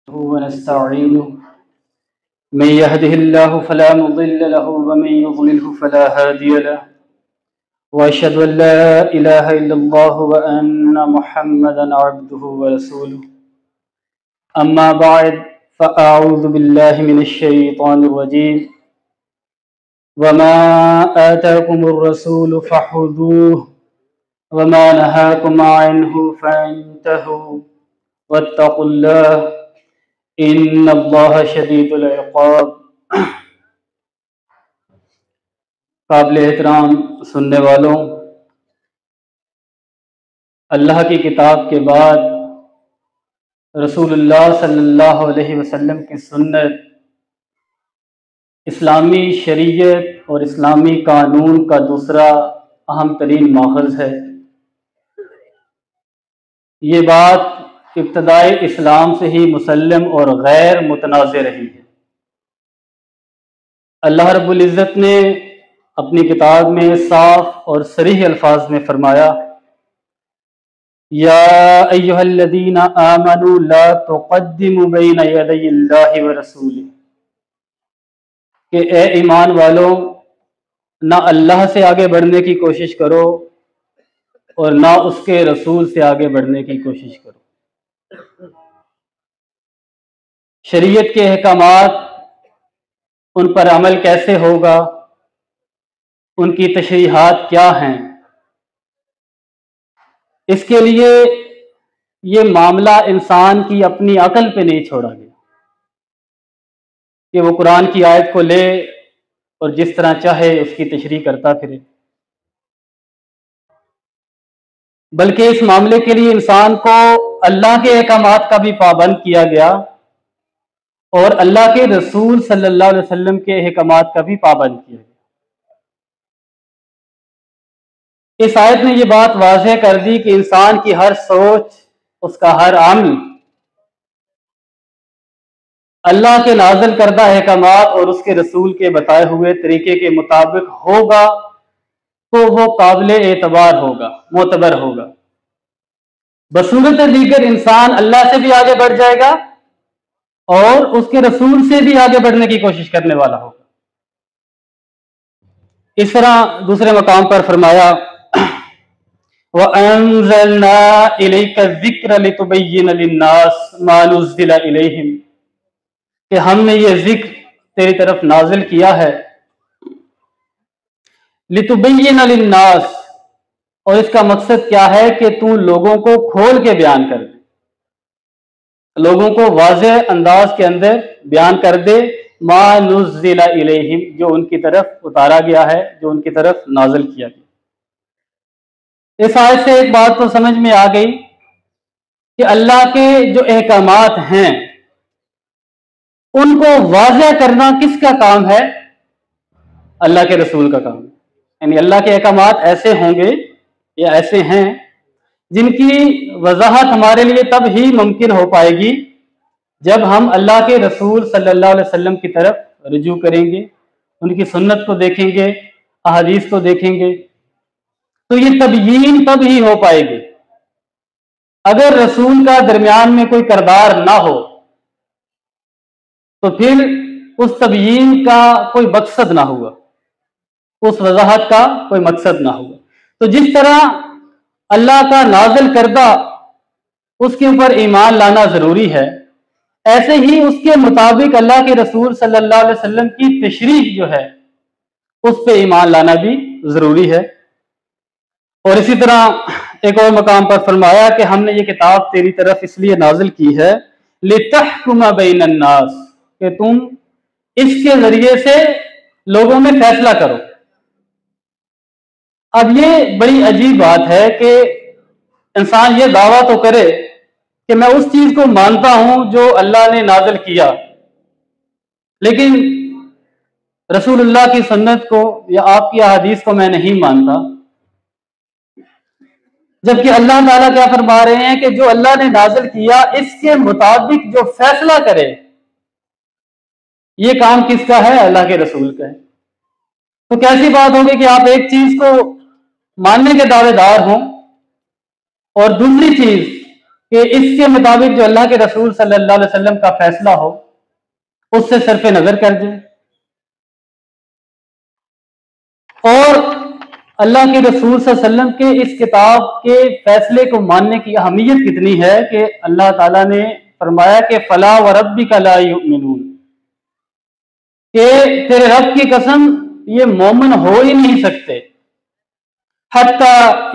ونستعينه من يهده الله فلا مضل له ومن يضلله فلا هادي له وأشهد أن لا إله إلا الله وأن محمدا عبده ورسوله أما بعد فأعوذ بالله من الشيطان الرجيم وما آتاكم الرسول فخذوه وما نهاكم عنه فانتهوا واتقوا الله ان اللہ شدید العقاب۔ قابل احترام سننے والوں، اللہ کی کتاب کے بعد رسول اللہ صلی اللہ علیہ وسلم کی سنت اسلامی شریعت اور اسلامی قانون کا دوسرا اہم ترین ماخذ ہے۔ یہ بات ابتدائی اسلام سے ہی مسلم اور غیر متنازع رہی ہے۔ اللہ رب العزت نے اپنی کتاب میں صاف اور صریح الفاظ میں فرمایا، یا ایھا الذین آمنوا لا تقدموا بین یدی اللہ ورسولہ، کہ اے ایمان والوں، نہ اللہ سے آگے بڑھنے کی کوشش کرو اور نہ اس کے رسول سے آگے بڑھنے کی کوشش کرو۔ شریعت کے احکامات، ان پر عمل کیسے ہوگا، ان کی تشریحات کیا ہیں، اس کے لیے یہ معاملہ انسان کی اپنی عقل پہ نہیں چھوڑا گیا کہ وہ قرآن کی آیت کو لے اور جس طرح چاہے اس کی تشریح کرتا پھرے، بلکہ اس معاملے کے لیے انسان کو اللہ کے احکامات کا بھی پابند کیا گیا اور اللہ کے رسول صلی اللہ علیہ وسلم کے احکامات کا بھی پابند کیا گیا۔ اس آیت نے یہ بات واضح کر دی کہ انسان کی ہر سوچ، اس کا ہر عمل اللہ کے نازل کردہ احکامات اور اس کے رسول کے بتائے ہوئے طریقے کے مطابق ہوگا تو وہ قابل اعتبار ہوگا، معتبر ہوگا۔ بصورت دیگر انسان اللہ سے بھی آگے بڑھ جائے گا اور اس کے رسول سے بھی آگے بڑھنے کی کوشش کرنے والا ہوگا۔ اس طرح دوسرے مقام پر فرمایا، وَأَنزَلْنَا إِلَيْكَ الذِّكْرَ لِتُبَيِّنَ لِلنَّاسِ مَا نُزِّلَ إِلَيْهِمْ، کہ ہم نے یہ ذکر تیری طرف نازل کیا ہے لِتُبَيِّنَ لِلنَّاسِ، اور اس کا مقصد کیا ہے کہ تو لوگوں کو کھول کے بیان کر دے، لوگوں کو واضح انداز کے اندر بیان کر دے ما نزل الیہم، جو ان کی طرف اتارا گیا ہے، جو ان کی طرف نازل کیا گیا۔ اس آیت سے ایک بات تو سمجھ میں آ گئی کہ اللہ کے جو احکامات ہیں ان کو واضح کرنا کس کا کام ہے؟ اللہ کے رسول کا کام ہے۔ یعنی اللہ کے احکامات ایسے ہوں گے یا ایسے ہیں جن کی وضاحت ہمارے لیے تب ہی ممکن ہو پائے گی جب ہم اللہ کے رسول صلی اللہ علیہ وسلم کی طرف رجوع کریں گے، ان کی سنت کو دیکھیں گے، احادیث کو دیکھیں گے، تو یہ تبیین تب ہی ہو پائے گی۔ اگر رسول کا درمیان میں کوئی کردار نہ ہو تو پھر اس تبیین کا کوئی مقصد نہ ہوگا، اس وضاحت کا کوئی مقصد نہ ہوگا۔ تو جس طرح اللہ کا نازل کردہ اس کے اوپر ایمان لانا ضروری ہے، ایسے ہی اس کے مطابق اللہ کے رسول صلی اللہ علیہ وسلم کی تشریح جو ہے اس پہ ایمان لانا بھی ضروری ہے۔ اور اسی طرح ایک اور مقام پر فرمایا کہ ہم نے یہ کتاب تیری طرف اس لیے نازل کی ہے لِتَحْكُمَ بَيْنَ النَّاسِ، کہ تم اس کے ذریعے سے لوگوں میں فیصلہ کرو۔ اب یہ بڑی عجیب بات ہے کہ انسان یہ دعویٰ تو کرے کہ میں اس چیز کو مانتا ہوں جو اللہ نے نازل کیا، لیکن رسول اللہ کی سنت کو یا آپ کی احادیث کو میں نہیں مانتا، جبکہ اللہ تعالیٰ کیا فرما رہے ہیں کہ جو اللہ نے نازل کیا اس کے مطابق جو فیصلہ کرے، یہ کام کس کا ہے؟ اللہ کے رسول کا ہے۔ تو کیسی بات ہوگی کہ آپ ایک چیز کو ماننے کے دعوے دار ہوں اور دوسری چیز کہ اس کے مطابق جو اللہ کے رسول صلی اللہ علیہ وسلم کا فیصلہ ہو اس سے صرف نظر کر جائے، اور اللہ کے رسول صلی اللہ علیہ وسلم کے اس کتاب کے فیصلے کو ماننے کی اہمیت کتنی ہے کہ اللہ تعالیٰ نے فرمایا کہ فلا وربک لا یؤمنون، کہ تیرے رب کی قسم یہ مومن ہو ہی نہیں سکتے حتی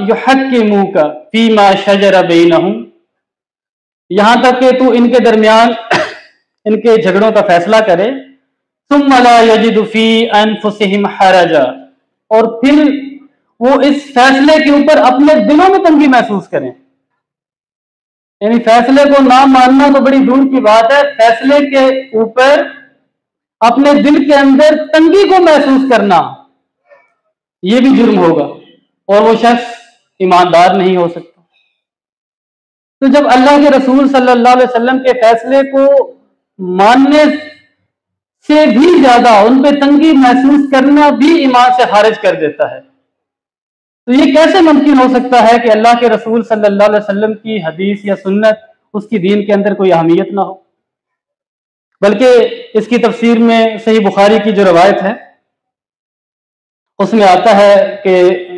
یحکموک فیما شجر بینہم، یہاں تک کہ تو ان کے درمیان ان کے جھگڑوں کا فیصلہ کرے، ثم لا یجد فی انفسہم حرجا، اور پھر وہ اس فیصلے کے اوپر اپنے دلوں میں تنگی محسوس کریں۔ یعنی فیصلے کو نہ ماننا تو بڑی دور کی بات ہے، فیصلے کے اوپر اپنے دل کے اندر تنگی کو محسوس کرنا یہ بھی جرم ہوگا، اور وہ شخص ایماندار نہیں ہو سکتا۔ تو جب اللہ کے رسول صلی اللہ علیہ وسلم کے فیصلے کو ماننے سے بھی زیادہ ان پہ تنگی محسوس کرنا بھی ایمان سے خارج کر دیتا ہے، تو یہ کیسے ممکن ہو سکتا ہے کہ اللہ کے رسول صلی اللہ علیہ وسلم کی حدیث یا سنت اس کی دین کے اندر کوئی اہمیت نہ ہو؟ بلکہ اس کی تفسیر میں صحیح بخاری کی جو روایت ہے اس میں آتا ہے کہ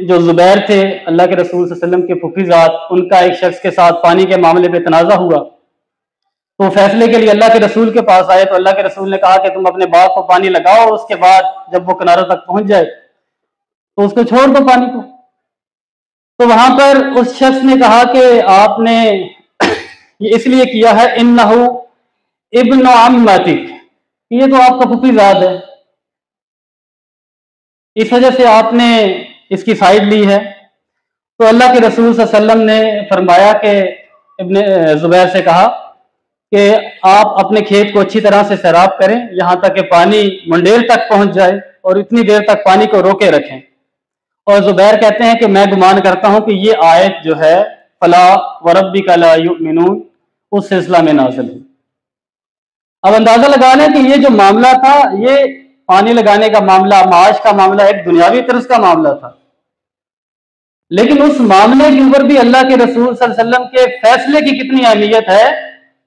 جو زبیر تھے اللہ کے رسول صلی اللہ علیہ وسلم کے پھوپھی ذات، ان کا ایک شخص کے ساتھ پانی کے معاملے پہ تنازع ہوا، تو فیصلے کے لیے اللہ کے رسول کے پاس آئے، تو اللہ کے رسول نے کہا کہ تم اپنے باغ کو پانی لگاؤ، اس کے بعد جب وہ کناروں تک پہنچ جائے تو اس کو چھوڑ دو پانی کو۔ تو وہاں پر اس شخص نے کہا کہ آپ نے یہ اس لیے کیا ہے انہ ابن عمتک، یہ تو آپ کا پھوپھی ذات ہے، اس وجہ سے آپ نے اس کی سائیڈ لی ہے۔ تو اللہ کے رسول صلی اللہ علیہ وسلم نے فرمایا کہ ابن زبیر سے کہا کہ آپ اپنے کھیت کو اچھی طرح سے سیراب کریں یہاں تک کہ پانی منڈیر تک پہنچ جائے، اور اتنی دیر تک پانی کو روکے رکھیں۔ اور زبیر کہتے ہیں کہ میں گمان کرتا ہوں کہ یہ آیت جو ہے فلا وربک لا یؤمنون اس سلسلہ میں نازل ہے۔ اب اندازہ لگا لیں کہ یہ جو معاملہ تھا، یہ پانی لگانے کا معاملہ، معاش کا معاملہ ایک دنیاوی طرز کا معاملہ تھا، لیکن اس معاملے کے اوپر بھی اللہ کے رسول صلی اللہ علیہ وسلم کے فیصلے کی کتنی اہمیت ہے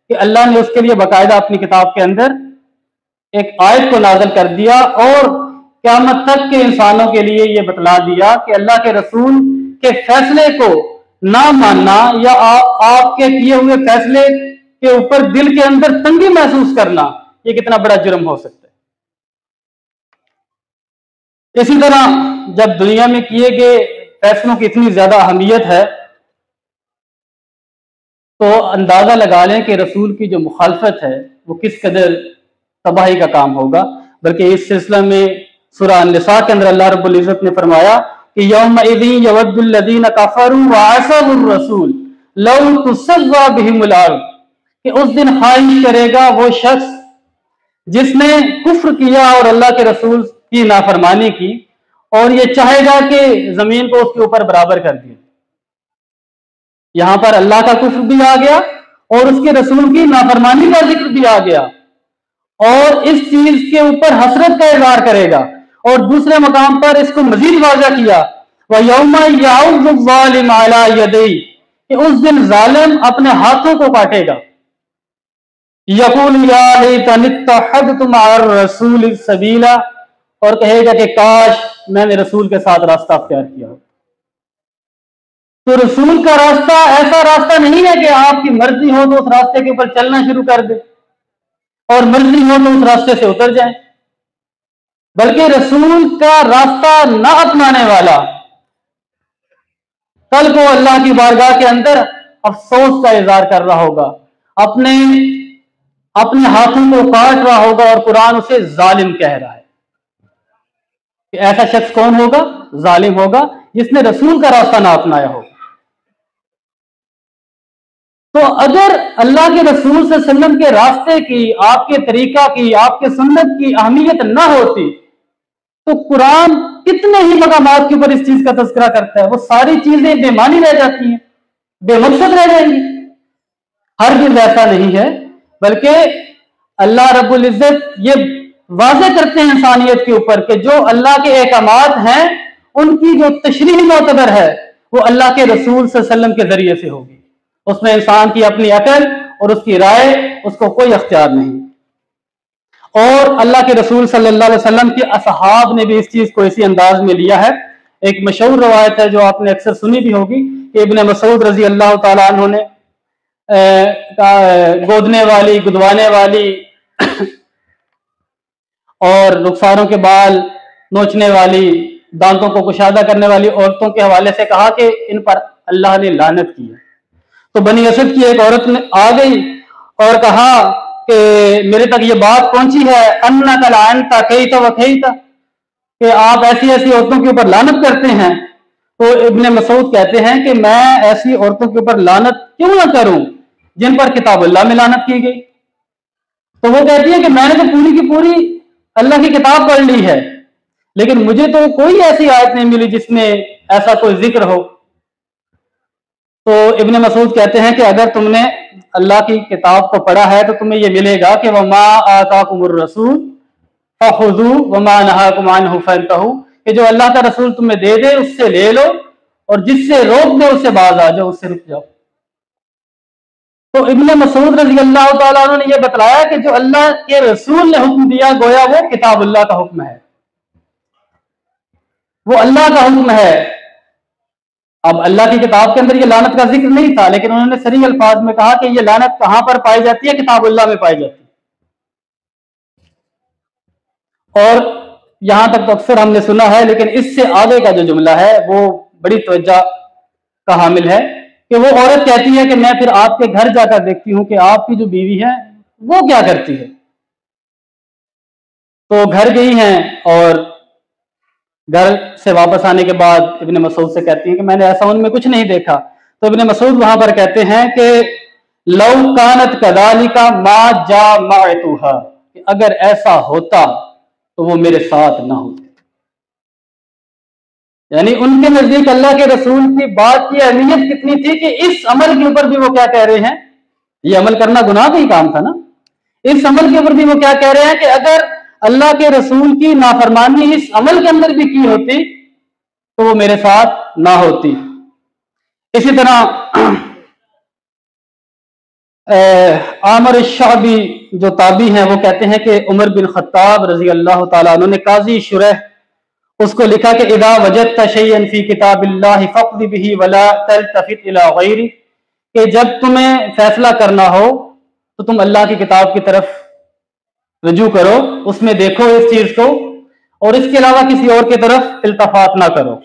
کہ اللہ نے اس کے لیے باقاعدہ اپنی کتاب کے اندر ایک آیت کو نازل کر دیا، اور قیامت تک کے انسانوں کے لیے یہ بتلا دیا کہ اللہ کے رسول کے فیصلے کو نہ ماننا یا آپ کے کیے ہوئے فیصلے کے اوپر دل کے اندر تنگی محسوس کرنا یہ کتنا بڑا جرم ہو سکتا ہے۔ اسی طرح جب دنیا میں کیے گئے فیصلوں کی اتنی زیادہ اہمیت ہے تو اندازہ لگا لیں کہ رسول کی جو مخالفت ہے وہ کس قدر تباہی کا کام ہوگا۔ بلکہ اس سلسلہ میں سورہ النساء کے اندر اللہ رب العزت نے فرمایا کہ یومئذ یود الذین کفروا وعصوا الرسول لو تسوی بہم الارض، کہ اس دن خواہش کرے گا وہ شخص جس نے کفر کیا اور اللہ کے رسول کی نافرمانی کی، اور یہ چاہے گا کہ زمین کو اس کے اوپر برابر کر دیا۔ یہاں پر اللہ کا کفر بھی آ گیا اور اس کے رسول کی نافرمانی کا ذکر بھی آ گیا، اور اس چیز کے اوپر حسرت کا اظہار کرے گا، اور دوسرے مقام پر اس کو مزید واضح کیا وَيَوْمَ يَعُضُّ الظَّالِمُ عَلَىٰ يَدَيْهِ، کہ اس دن ظالم اپنے ہاتھوں کو کاٹے گا، يَقُولُ يَا لَيْتَنِي اتَّخَذْتُ مَعَ الرَّسُولِ سَبِيلًا، اور کہے گا کہ کاش میں نے رسول کے ساتھ راستہ اختیار کیا ہو۔ تو رسول کا راستہ ایسا راستہ نہیں ہے کہ آپ کی مرضی ہو تو اس راستے کے اوپر چلنا شروع کر دے اور مرضی ہو تو اس راستے سے اتر جائیں، بلکہ رسول کا راستہ نہ اپنانے والا کل کو اللہ کی بارگاہ کے اندر افسوس کا اظہار کر رہا ہوگا، اپنے ہاتھوں کو کاٹ رہا ہوگا، اور قرآن اسے ظالم کہہ رہا ہے کہ ایسا شخص کون ہوگا؟ ظالم ہوگا جس نے رسول کا راستہ نہ اپنایا ہو۔ تو اگر اللہ کے رسول صلی اللہ علیہ وسلم کے راستے کی، آپ کے طریقہ کی، آپ کے سنت کی اہمیت نہ ہوتی تو قرآن کتنے ہی مقامات کے اوپر اس چیز کا تذکرہ کرتا ہے، وہ ساری چیزیں بے معنی رہ جاتی ہیں، بے مقصد رہ جائیں گی۔ ہرگز ایسا نہیں ہے، بلکہ اللہ رب العزت یہ واضح کرتے ہیں انسانیت کے اوپر کہ جو اللہ کے احکامات ہیں ان کی جو تشریح معتبر ہے وہ اللہ کے رسول صلی اللہ علیہ وسلم کے ذریعے سے ہوگی، اس میں انسان کی اپنی عقل اور اس کی رائے، اس کو کوئی اختیار نہیں۔ اور اللہ کے رسول صلی اللہ علیہ وسلم کے اصحاب نے بھی اس چیز کو اسی انداز میں لیا ہے۔ ایک مشہور روایت ہے جو آپ نے اکثر سنی بھی ہوگی کہ ابن مسعود رضی اللہ تعالیٰ عنہ نے گودنے والی، گدوانے والی اور رخساروں کے بال نوچنے والی، دانتوں کو کشادہ کرنے والی عورتوں کے حوالے سے کہا کہ ان پر اللہ نے لعنت کی ہے۔ تو بنی اسد کی ایک عورت آ گئی اور کہا کہ میرے تک یہ بات پہنچی ہے انک لعنت کیت وکیت، کہ آپ ایسی ایسی عورتوں کے اوپر لعنت کرتے ہیں۔ تو ابن مسعود کہتے ہیں کہ میں ایسی عورتوں کے اوپر لعنت کیوں نہ کروں جن پر کتاب اللہ میں لعنت کی گئی۔ تو وہ کہتی ہے کہ میں نے تو پوری کی پوری اللہ کی کتاب پڑھ لی ہے، لیکن مجھے تو کوئی ایسی آیت نہیں ملی جس میں ایسا کوئی ذکر ہو۔ تو ابن مسعود کہتے ہیں کہ اگر تم نے اللہ کی کتاب کو پڑھا ہے تو تمہیں یہ ملے گا کہ وَمَا آتَاكُمُ الرَّسُولُ فَخُذُوهُ وَمَا نَهَاكُمْ عَنْهُ فَانْتَهُوا، کہ جو اللہ کا رسول تمہیں دے دے اس سے لے لو، اور جس سے روک دے اس سے باز آ جاؤ، اس سے رک جاؤ۔ تو ابن مسعود رضی اللہ تعالیٰ عنہ نے یہ بتلایا کہ جو اللہ کے رسول نے حکم دیا گویا وہ کتاب اللہ کا حکم ہے، وہ اللہ کا حکم ہے۔ اب اللہ کی کتاب کے اندر یہ لعنت کا ذکر نہیں تھا، لیکن انہوں نے صریح الفاظ میں کہا کہ یہ لعنت کہاں پر پائی جاتی ہے؟ کتاب اللہ میں پائی جاتی ہے۔ اور یہاں تک تو اکثر ہم نے سنا ہے، لیکن اس سے آگے کا جو جملہ ہے وہ بڑی توجہ کا حامل ہے کہ وہ عورت کہتی ہے کہ میں پھر آپ کے گھر جا کر دیکھتی ہوں کہ آپ کی جو بیوی ہے وہ کیا کرتی ہے۔ تو گھر گئی ہیں اور گھر سے واپس آنے کے بعد ابن مسعود سے کہتی ہیں کہ میں نے ایسا ان میں کچھ نہیں دیکھا۔ تو ابن مسعود وہاں پر کہتے ہیں کہ لو کانت کذالک ما جامعتھا، کہ اگر ایسا ہوتا تو وہ میرے ساتھ نہ ہوتے۔ یعنی ان کے نزدیک اللہ کے رسول کی بات کی اہمیت کتنی تھی کہ اس عمل کے اوپر بھی وہ کیا کہہ رہے ہیں، یہ عمل کرنا گناہ کا ہی کام تھا نا، اس عمل کے اوپر بھی وہ کیا کہہ رہے ہیں کہ اگر اللہ کے رسول کی نافرمانی اس عمل کے اندر بھی کی ہوتی تو وہ میرے ساتھ نہ ہوتی۔ اسی طرح عامر الشعبی جو تابعی ہیں وہ کہتے ہیں کہ عمر بن خطاب رضی اللہ تعالیٰ عنہ نے قاضی شرح اس کو لکھا کہ اذا وجدت شیئا فی کتاب اللہ فاقض به ولا تلتفت الی غیرہ، کہ جب تمہیں فیصلہ کرنا ہو تو تم اللہ کی کتاب کی طرف رجوع کرو، اس میں دیکھو اس چیز کو، اور اس کے علاوہ کسی اور کی طرف التفات نہ کرو۔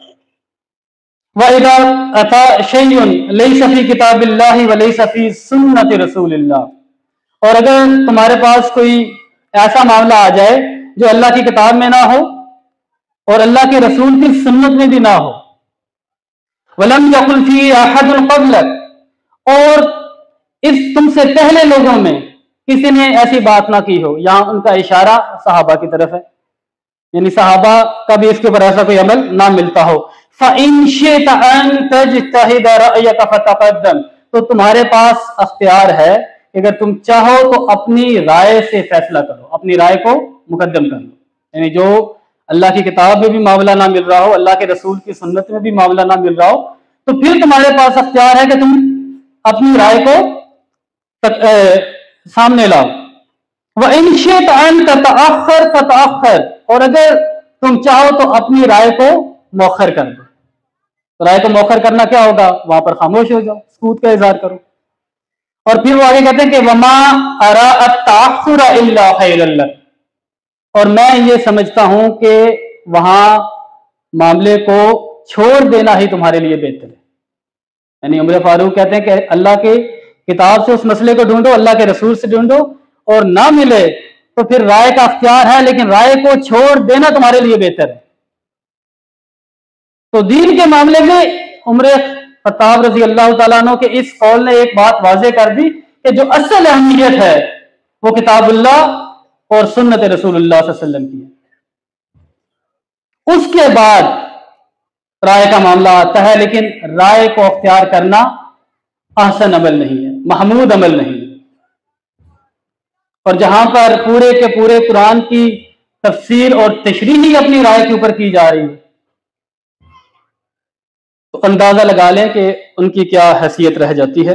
وَإِذَا أَتَى شَيْءٌ لَيْسَ فِي كِتَابِ اللَّهِ وَلَيْسَ فِي سُنَّةِ رَسُولِ اللَّهِ، اور اگر تمہارے پاس کوئی ایسا معاملہ آ جائے جو اللہ کی کتاب میں نہ ہو اور اللہ کے رسول کی سنت میں بھی نہ ہو، وَلَمْ يَقُلْ فِي أَحَدٌ قَبْلَكَ، اور اس تم سے پہلے لوگوں میں کسی نے ایسی بات نہ کی ہو، یہاں ان کا اشارہ صحابہ کی طرف ہے، یعنی صحابہ کا بھی اس کے اوپر ایسا کوئی عمل نہ ملتا ہو۔ فَإِن شِئْتَ أَن تَجْتَهِدَ رَأْيَكَ فَتَقَدَّمْ، تو تمہارے پاس اختیار ہے کہ اگر تم چاہو تو اپنی رائے سے فیصلہ کرو، اپنی رائے کو مقدم کر لو، یعنی جو اللہ کی کتاب میں بھی معاملہ نہ مل رہا ہو، اللہ کے رسول کی سنت میں بھی معاملہ نہ مل رہا ہو، تو پھر تمہارے پاس اختیار ہے کہ تم اپنی رائے کو سامنے لاؤ۔ وَإِن شِئْتَ أَن تَتَأَخَّرْ فَتَأَخَّرْ، اور اگر تم چاہو تو اپنی رائے کو مؤخر کر دو۔ رائے کو مؤخر کرنا کیا ہوگا؟ وہاں پر خاموش ہو جاؤ، سکوت کا اظہار کرو۔ اور پھر وہ آگے کہتے ہیں کہ وَمَا أَرَىٰ التَّأَخُّرَ إِلَّا خَيْرًا لَكَ، اور میں یہ سمجھتا ہوں کہ وہاں معاملے کو چھوڑ دینا ہی تمہارے لیے بہتر ہے۔ یعنی عمر فاروق کہتے ہیں کہ اللہ کے کتاب سے اس مسئلے کو ڈھونڈو، اللہ کے رسول سے ڈھونڈو، اور نہ ملے تو پھر رائے کا اختیار ہے، لیکن رائے کو چھوڑ دینا تمہارے لیے بہتر ہے۔ تو دین کے معاملے میں عمر خطاب رضی اللہ تعالیٰ عنہ کے اس قول نے ایک بات واضح کر دی کہ جو اصل اہمیت ہے وہ کتاب اللہ اور سنت رسول اللہ صلی اللہ علیہ وسلم کی ہے۔ اس کے بعد رائے کا معاملہ آتا ہے، لیکن رائے کو اختیار کرنا احسن عمل نہیں ہے، محمود عمل نہیں ہے۔ اور جہاں پر پورے کے پورے قرآن کی تفسیر اور تشریح ہی اپنی رائے کے اوپر کی جا رہی ہے، تو اندازہ لگا لیں کہ ان کی کیا حیثیت رہ جاتی ہے۔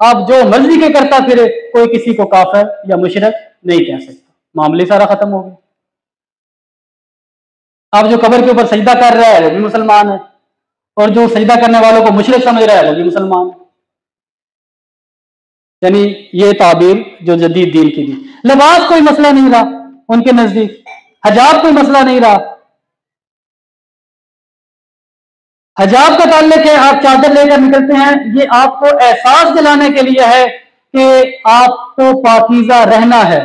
آپ جو مرضی کے کرتا پھرے، کوئی کسی کو کافر یا مشرک نہیں کہہ سکتا، معاملے سارا ختم ہو گیا۔ اب جو قبر کے اوپر سجدہ کر رہا ہے وہ بھی مسلمان ہے، اور جو سجدہ کرنے والوں کو مشرک سمجھ رہا ہے وہ بھی مسلمان ہے۔ یعنی یہ تعبیر جو جدید دین کی دی۔ لباس کوئی مسئلہ نہیں رہا ان کے نزدیک، حجاب کوئی مسئلہ نہیں رہا۔ حجاب کا تعلق ہے آپ چادر لے کر نکلتے ہیں، یہ آپ کو احساس دلانے کے لیے ہے کہ آپ کو پاکیزہ رہنا ہے،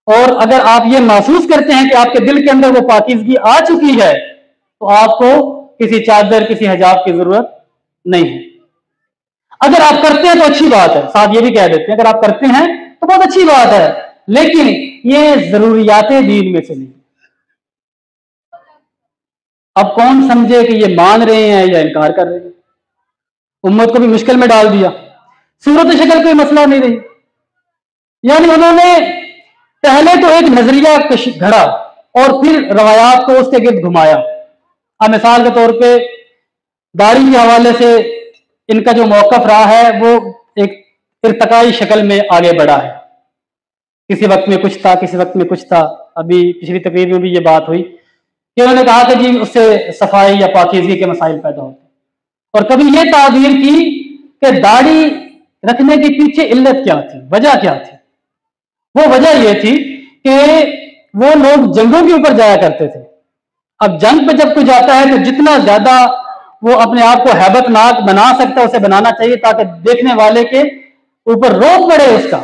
اور اگر آپ یہ محسوس کرتے ہیں کہ آپ کے دل کے اندر وہ پاکیزگی آ چکی ہے تو آپ کو کسی چادر کسی حجاب کی ضرورت نہیں ہے۔ اگر آپ کرتے ہیں تو اچھی بات ہے، ساتھ یہ بھی کہہ دیتے ہیں اگر آپ کرتے ہیں تو بہت اچھی بات ہے، لیکن یہ ضروریات دین میں سے نہیں۔ اب کون سمجھے کہ یہ مان رہے ہیں یا انکار کر رہے ہیں؟ امت کو بھی مشکل میں ڈال دیا۔ صورت شکل کوئی مسئلہ نہیں رہی، یعنی انہوں نے پہلے تو ایک نظریہ گھڑا اور پھر روایات کو اس کے گرد گھمایا۔ اب مثال کے طور پہ داڑھی کے حوالے سے ان کا جو موقف رہا ہے وہ ایک ارتقائی شکل میں آگے بڑھا ہے، کسی وقت میں کچھ تھا، کسی وقت میں کچھ تھا۔ ابھی پچھلی تقریر میں بھی یہ بات ہوئی کہ انہوں نے کہا کہ جی اس سے صفائی یا پاکیزگی کے مسائل پیدا ہوتے ہیں، اور کبھی یہ تعبیر کی کہ داڑھی رکھنے کے پیچھے علت کیا تھی، وجہ کیا تھی۔ وہ وجہ یہ تھی کہ وہ لوگ جنگوں کے اوپر جایا کرتے تھے۔ اب جنگ پہ جب کوئی جاتا ہے تو جتنا زیادہ وہ اپنے آپ کو ہیبت ناک بنا سکتا ہے اسے بنانا چاہیے تاکہ دیکھنے والے کے اوپر روک پڑے اس کا،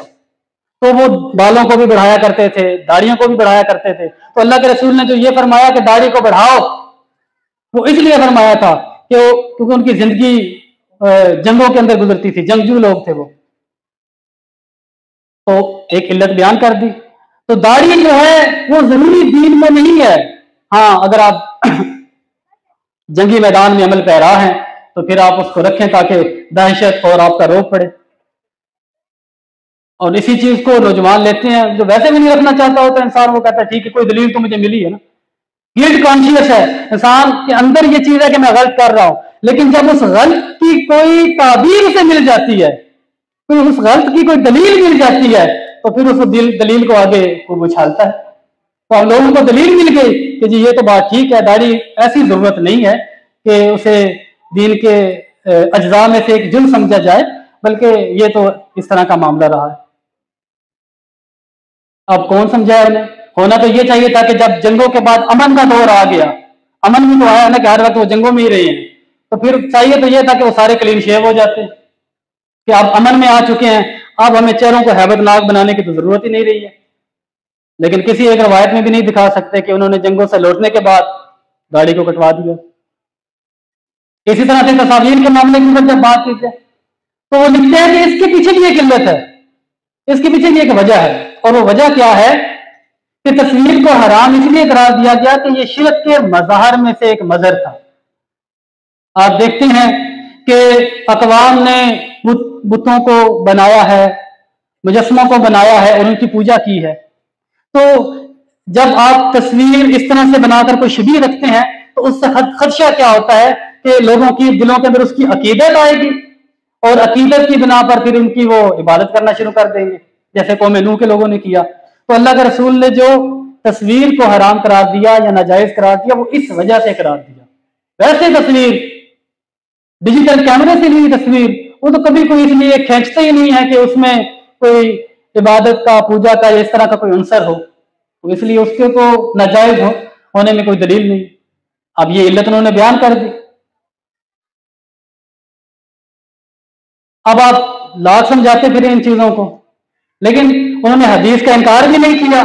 تو وہ بالوں کو بھی بڑھایا کرتے تھے، داڑھیوں کو بھی بڑھایا کرتے تھے۔ تو اللہ کے رسول نے جو یہ فرمایا کہ داڑھی کو بڑھاؤ، وہ اس لیے فرمایا تھا کہ کیونکہ ان کی زندگی جنگوں کے اندر گزرتی تھی، جنگجو لوگ تھے وہ، تو ایک علت بیان کر دی۔ تو داڑھی جو ہے وہ ضروری دین میں نہیں ہے، ہاں اگر آپ جنگی میدان میں عمل پیرا ہیں تو پھر آپ اس کو رکھیں تاکہ دہشت اور آپ کا روک پڑے۔ اور اسی چیز کو نوجوان لیتے ہیں، جو ویسے بھی نہیں رکھنا چاہتا ہوتا انسان، وہ کہتا ہے ٹھیک ہے کوئی دلیل تو مجھے ملی ہے نا۔ گلٹ کانشیس ہے انسان کے اندر، یہ چیز ہے کہ میں غلط کر رہا ہوں، لیکن جب اس غلط کی کوئی تعبیر اسے مل جاتی ہے، کوئی اس غلط کی کوئی دلیل مل جاتی ہے تو پھر اس دلیل کو آگے وہ اچھالتا ہے۔ تو ہم لوگوں کو دلیل مل گئی کہ جی یہ تو بات ٹھیک ہے، داڑھی ایسی ضرورت نہیں ہے کہ اسے دین کے اجزاء میں سے ایک جز سمجھا جائے، بلکہ یہ تو اس طرح کا معاملہ رہا ہے۔ اب کون سمجھایا انہیں؟ ہونا تو یہ چاہیے تھا کہ جب جنگوں کے بعد امن کا دور آ گیا، امن بھی تو آیا نا کہ ہر وقت وہ جنگوں میں ہی رہے ہیں، تو پھر چاہیے تو یہ تھا کہ وہ سارے کلین شیو ہو جاتے کہ اب امن میں آ چکے ہیں، اب ہمیں چہروں کو ہیبت ناک بنانے کی تو ضرورت ہی نہیں رہی ہے۔ لیکن کسی ایک روایت میں بھی نہیں دکھا سکتے کہ انہوں نے جنگوں سے لوٹنے کے بعد داڑھی کو کٹوا دیا۔ اسی طرح سے تصاویر کے معاملے کی جب بات کی جائے تو وہ لکھتے ہیں کہ اس کے پیچھے بھی ایک علت ہے، اس کے پیچھے بھی ایک وجہ ہے، اور وہ وجہ کیا ہے کہ تصویر کو حرام اس لیے قرار دیا گیا کہ یہ شرک کے مظاہر میں سے ایک مظہر تھا۔ آپ دیکھتے ہیں کہ اقوام نے بتوں کو بنایا ہے، مجسموں کو بنایا ہے اور ان کی پوجا کی ہے، تو جب آپ تصویر اس طرح سے بنا کر کوئی شبیہ رکھتے ہیں تو اس سے خدشہ کیا ہوتا ہے کہ لوگوں کی دلوں کے اندر اس کی عقیدت آئے گی، اور عقیدت کی بنا پر پھر ان کی وہ عبادت کرنا شروع کر دیں گے، جیسے قوم نوح کے لوگوں نے کیا۔ تو اللہ کے رسول نے جو تصویر کو حرام قرار دیا یا ناجائز قرار دیا وہ اس وجہ سے قرار دیا۔ ویسے تصویر ڈیجیٹل کیمرے سے لی تصویر وہ تو کبھی کوئی اس لیے کھینچتے ہی نہیں ہے کہ اس میں کوئی عبادت کا، پوجا کا یا اس طرح کا کوئی عنصر ہو، تو اس لیے اس کے تو ناجائز ہونے میں کوئی دلیل نہیں۔ اب یہ علت انہوں نے بیان کر دی۔ اب آپ لاکھ سمجھاتے پھریں ان چیزوں کو، لیکن انہوں نے حدیث کا انکار بھی نہیں کیا،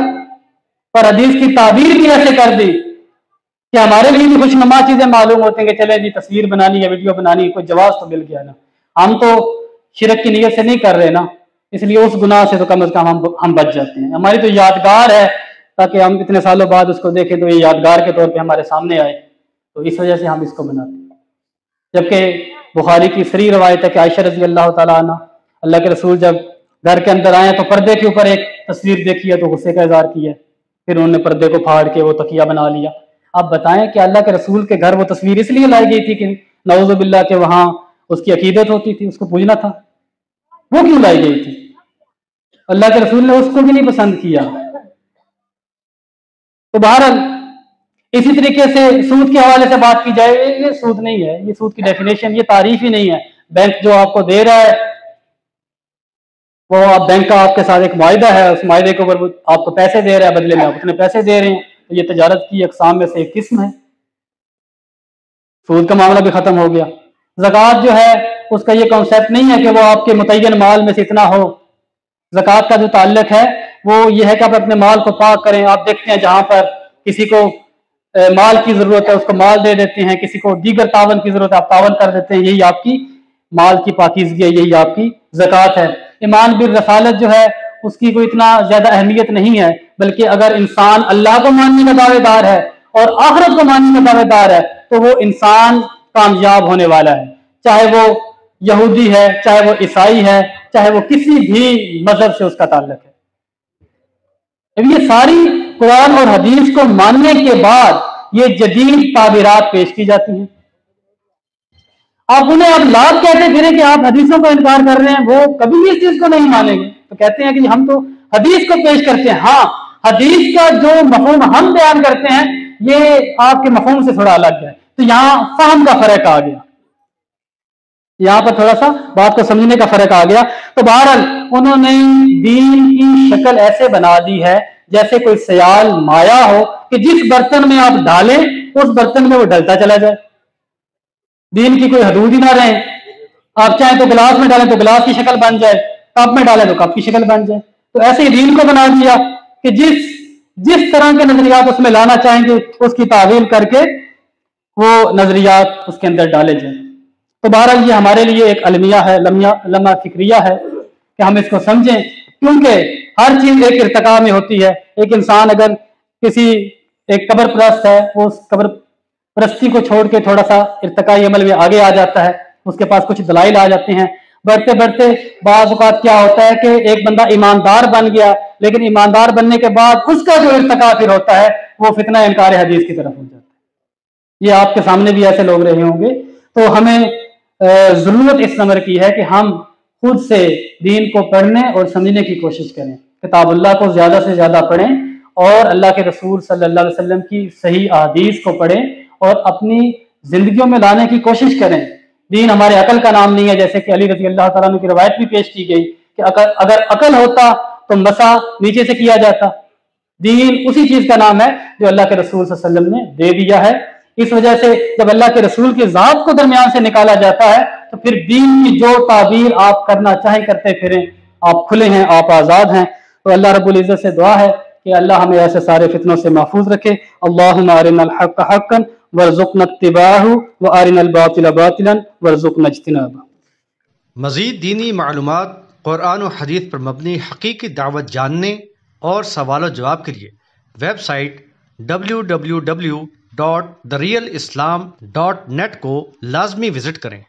پر حدیث کی تعبیر بھی ایسے کر دی کہ ہمارے لیے بھی خوش نما چیزیں معلوم ہوتی ہیں کہ چلے جی تصویر بنانی یا ویڈیو بنانی، کوئی جواز تو مل گیا نا، ہم تو شرک کی نیت سے نہیں کر رہے نا، اس لیے اس گناہ سے تو کم از کم ہم بچ جاتے ہیں، ہماری تو یادگار ہے تاکہ ہم اتنے سالوں بعد اس کو دیکھیں تو یہ یادگار کے طور پہ ہمارے سامنے آئے، تو اس وجہ سے ہم اس کو بناتے ہیں۔ جبکہ بخاری کی صریح روایت ہے کہ عائشہ رضی اللہ تعالیٰ عنہ، اللہ کے رسول جب گھر کے اندر آئے تو پردے کے اوپر ایک تصویر دیکھی ہے تو غصے کا اظہار کیا، پھر انہوں نے پردے کو پھاڑ کے وہ تکیہ بنا لیا۔ آپ بتائیں کہ اللہ کے رسول کے گھر وہ تصویر اس لیے لائی گئی تھی کہ نعوذ باللہ کہ وہاں اس کی عقیدت ہوتی تھی، اس کو پوجنا تھا۔ وہ کیوں لائی گئی تھی؟ اللہ کے رسول نے اس کو بھی نہیں پسند کیا۔ تو بہرحال اسی طریقے سے سود کے حوالے سے بات کی جائے، یہ سود نہیں ہے، یہ سود کی ڈیفینیشن، یہ تعریف ہی نہیں ہے۔ بینک جو آپ کو دے رہا ہے، وہ آپ بینک کا آپ کے ساتھ ایک معاہدہ ہے، اس معاہدے کے اوپر آپ کو پیسے دے رہا ہے، بدلے میں آپ اتنے پیسے دے رہے ہیں، تو یہ تجارت کی اقسام میں سے ایک قسم ہے۔ سود کا معاملہ بھی ختم ہو گیا۔ زکوٰۃ جو ہے اس کا یہ کانسیپٹ نہیں ہے کہ وہ آپ کے متعین مال میں سے اتنا ہو۔ زکوٰۃ کا جو تعلق ہے وہ یہ ہے کہ آپ اپنے مال کو پاک کریں۔ آپ دیکھتے ہیں جہاں پر کسی کو مال کی ضرورت ہے اس کو مال دے دیتے ہیں، کسی کو دیگر تعاون کی ضرورت ہے آپ تعاون کر دیتے ہیں، یہی آپ کی مال کی پاکیزگی ہے، یہی آپ کی زکوٰۃ ہے۔ ایمان بالرسالت جو ہے اس کی کوئی اتنا زیادہ اہمیت نہیں ہے، بلکہ اگر انسان اللہ کو ماننے کا دعوے دار ہے اور آخرت کو ماننے کا دعوے دار ہے تو وہ انسان کامیاب ہونے والا ہے، چاہے وہ یہودی ہے، چاہے وہ عیسائی ہے، چاہے وہ کسی بھی مذہب سے اس کا تعلق ہے۔ یہ ساری قرآن اور حدیث کو ماننے کے بعد یہ جدید تعبیرات پیش کی جاتی ہیں۔ آپ انہیں آپ لات کہتے پھریں کہ آپ حدیثوں کا انکار کر رہے ہیں، وہ کبھی بھی اس چیز کو نہیں مانیں گے، تو کہتے ہیں کہ ہم تو حدیث کو پیش کرتے ہیں۔ ہاں، حدیث کا جو مفہوم ہم بیان کرتے ہیں یہ آپ کے مفہوم سے تھوڑا الگ ہے، تو یہاں فہم کا فرق آ گیا، یہاں پر تھوڑا سا بات کو سمجھنے کا فرق آ گیا۔ تو بہرحال انہوں نے دین کی شکل ایسے بنا دی ہے جیسے کوئی سیال مایا ہو کہ جس برتن میں آپ ڈالیں اس برتن میں وہ ڈلتا چلا جائے، دین کی کوئی حدود ہی نہ رہے۔ آپ چاہیں تو گلاس میں ڈالیں تو گلاس کی شکل بن جائے، کپ میں ڈالیں تو کپ کی شکل بن جائے۔ تو ایسے ہی دین کو بنا دیا کہ جس طرح کے نظریات اس میں لانا چاہیں گے اس کی تعویل کر کے وہ نظریات اس کے اندر ڈالے جائیں۔ تو بہرحال یہ ہمارے لیے ایک المیہ ہے، لمحہ فکریہ ہے کہ ہم اس کو سمجھیں، کیونکہ ہر چیز ایک ارتقاء میں ہوتی ہے۔ ایک انسان اگر کسی ایک قبر پرست ہے، وہ اس قبر پرستی کو چھوڑ کے تھوڑا سا ارتقائی عمل میں آگے آ جاتا ہے، اس کے پاس کچھ دلائل آ جاتے ہیں، بڑھتے بڑھتے بعض اوقات کیا ہوتا ہے کہ ایک بندہ ایماندار بن گیا، لیکن ایماندار بننے کے بعد اس کا جو ارتقاء پھر ہوتا ہے وہ فتنہ انکار حدیث کی طرف ہو جاتا ہے۔ یہ آپ کے سامنے بھی ایسے لوگ رہے ہوں گے۔ تو ہمیں ضرورت اس نمبر کی ہے کہ ہم خود سے دین کو پڑھنے اور سمجھنے کی کوشش کریں، کتاب اللہ کو زیادہ سے زیادہ پڑھیں اور اللہ کے رسول صلی اللہ علیہ وسلم کی صحیح احادیث کو پڑھیں اور اپنی زندگیوں میں لانے کی کوشش کریں۔ دین ہمارے عقل کا نام نہیں ہے، جیسے کہ علی رضی اللہ تعالیٰ عنہ کی روایت بھی پیش کی گئی کہ اگر عقل ہوتا تو مسا نیچے سے کیا جاتا۔ دین اسی چیز کا نام ہے جو اللہ کے رسول صلی اللہ علیہ وسلم نے دے دیا ہے۔ اس وجہ سے جب اللہ کے رسول کی ذات کو درمیان سے نکالا جاتا ہے تو پھر دین کی جو تعبیر آپ کرنا چاہیں کرتے پھریں، آپ کھلے ہیں، آپ آزاد ہیں۔ تو اللہ رب العزت سے دعا ہے کہ اللہ ہمیں ایسے سارے فتنوں سے محفوظ رکھے۔ اللہم ارنا الحق حقا وارزقنا اتباعہ وارنا الباطل باطلا وارزقنا اجتنابہ۔ مزید دینی معلومات، قرآن و حدیث پر مبنی حقیقی دعوت جاننے اور سوال و جواب کے لیے ویب سائٹ www.therealislam.net کو لازمی وزٹ کریں۔